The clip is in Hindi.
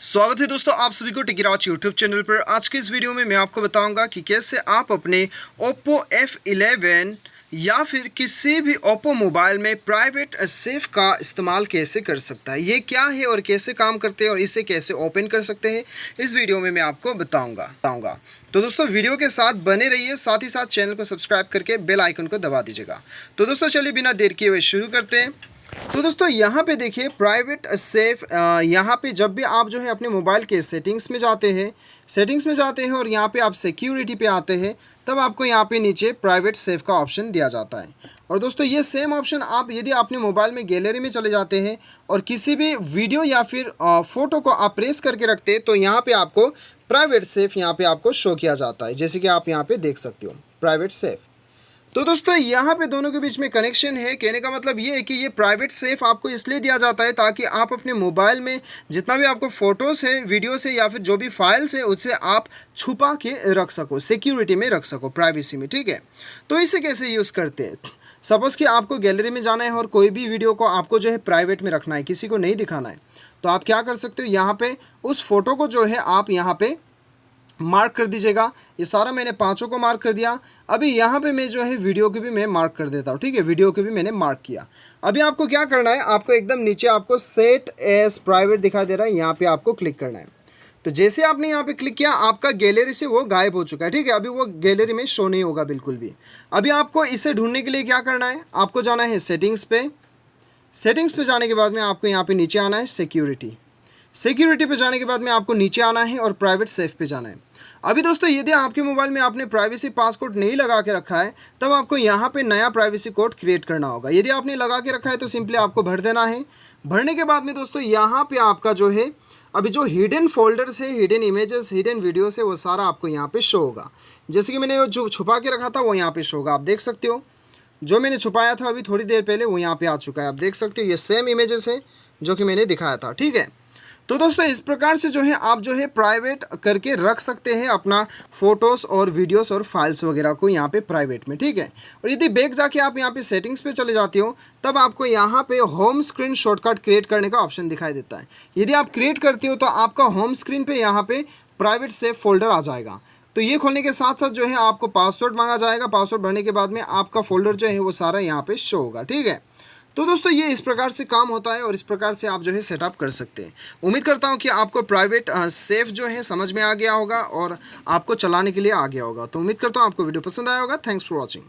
स्वागत है दोस्तों आप सभी को टेकीराज यूट्यूब चैनल पर। आज के इस वीडियो में मैं आपको बताऊंगा कि कैसे आप अपने Oppo F11 या फिर किसी भी Oppo मोबाइल में प्राइवेट सेफ का इस्तेमाल कैसे कर सकता है, ये क्या है और कैसे काम करते हैं और इसे कैसे ओपन कर सकते हैं, इस वीडियो में मैं आपको बताऊंगा। तो दोस्तों वीडियो के साथ बने रहिए, साथ ही साथ चैनल को सब्सक्राइब करके बेल आइकन को दबा दीजिएगा। तो दोस्तों चलिए बिना देर किए हुए शुरू करते हैं। तो दोस्तों यहाँ पे देखिए प्राइवेट सेफ, यहाँ पे जब भी आप जो है अपने मोबाइल के सेटिंग्स में जाते हैं और यहाँ पे आप सिक्योरिटी पे आते हैं, तब आपको यहाँ पे नीचे प्राइवेट सेफ का ऑप्शन दिया जाता है। और दोस्तों ये सेम ऑप्शन आप यदि अपने मोबाइल में गैलरी में चले जाते हैं और किसी भी वीडियो या फिर फ़ोटो को आप प्रेस करके रखते हैं, तो यहाँ पे आपको प्राइवेट सेफ यहाँ पे आपको शो किया जाता है, जैसे कि आप यहाँ पे देख सकते हो प्राइवेट सेफ। तो दोस्तों यहाँ पे दोनों के बीच में कनेक्शन है। कहने का मतलब ये है कि ये प्राइवेट सेफ आपको इसलिए दिया जाता है ताकि आप अपने मोबाइल में जितना भी आपको फ़ोटोज़ है, वीडियोस है या फिर जो भी फाइल्स है उससे आप छुपा के रख सको, सिक्योरिटी में रख सको, प्राइवेसी में। ठीक है, तो इसे कैसे यूज़ करते हैं। सपोज़ कि आपको गैलरी में जाना है और कोई भी वीडियो को आपको जो है प्राइवेट में रखना है, किसी को नहीं दिखाना है, तो आप क्या कर सकते हो, यहाँ पर उस फोटो को जो है आप यहाँ पर मार्क कर दीजिएगा। ये सारा मैंने पांचों को मार्क कर दिया। अभी यहाँ पे मैं जो है वीडियो के भी मैं मार्क कर देता हूँ। ठीक है, वीडियो के भी मैंने मार्क किया। अभी आपको क्या करना है, आपको एकदम नीचे आपको सेट एज प्राइवेट दिखाई दे रहा है, यहाँ पे आपको क्लिक करना है। तो जैसे आपने यहाँ पे क्लिक किया, आपका गैलरी से वो गायब हो चुका है। ठीक है, अभी वो गैलरी में शो नहीं होगा बिल्कुल भी। अभी आपको इसे ढूंढने के लिए क्या करना है, आपको जाना है सेटिंग्स पे। सेटिंग्स पे जाने के बाद में आपको यहाँ पे नीचे आना है सिक्योरिटी पे जाने के बाद में आपको नीचे आना है और प्राइवेट सेफ पे जाना है। अभी दोस्तों यदि आपके मोबाइल में आपने प्राइवेसी पासकोड नहीं लगा के रखा है, तब आपको यहाँ पे नया प्राइवेसी कोड क्रिएट करना होगा। यदि आपने लगा के रखा है तो सिंपली आपको भर देना है। भरने के बाद में दोस्तों यहाँ पे आपका जो है अभी जो हिडन फोल्डर्स है, हिडन इमेजेस, हिडन वीडियोस है, वो सारा आपको यहाँ पे शो होगा। जैसे कि मैंने जो छुपा के रखा था वो यहाँ पे शो होगा, आप देख सकते हो। जो मैंने छुपाया था अभी थोड़ी देर पहले वो यहाँ पे आ चुका है, आप देख सकते हो। ये सेम इमेजेस है जो कि मैंने दिखाया था। ठीक है, तो दोस्तों इस प्रकार से जो है आप जो है प्राइवेट करके रख सकते हैं अपना फ़ोटोज़ और वीडियोस और फाइल्स वगैरह को यहाँ पे प्राइवेट में। ठीक है, और यदि बैक जाके आप यहाँ पे सेटिंग्स पे चले जाते हो, तब आपको यहाँ पे होम स्क्रीन शॉर्टकट क्रिएट करने का ऑप्शन दिखाई देता है। यदि आप क्रिएट करते हो तो आपका होम स्क्रीन पर यहाँ पर प्राइवेट सेफ फोल्डर आ जाएगा। तो ये खोलने के साथ साथ जो है आपको पासवर्ड मांगा जाएगा। पासवर्ड भरने के बाद में आपका फोल्डर जो है वो सारा यहाँ पे शो होगा। ठीक है, तो दोस्तों ये इस प्रकार से काम होता है और इस प्रकार से आप जो है सेटअप कर सकते हैं। उम्मीद करता हूँ कि आपको प्राइवेट सेफ जो है समझ में आ गया होगा और आपको चलाने के लिए आ गया होगा। तो उम्मीद करता हूँ आपको वीडियो पसंद आया होगा। Thanks for watching.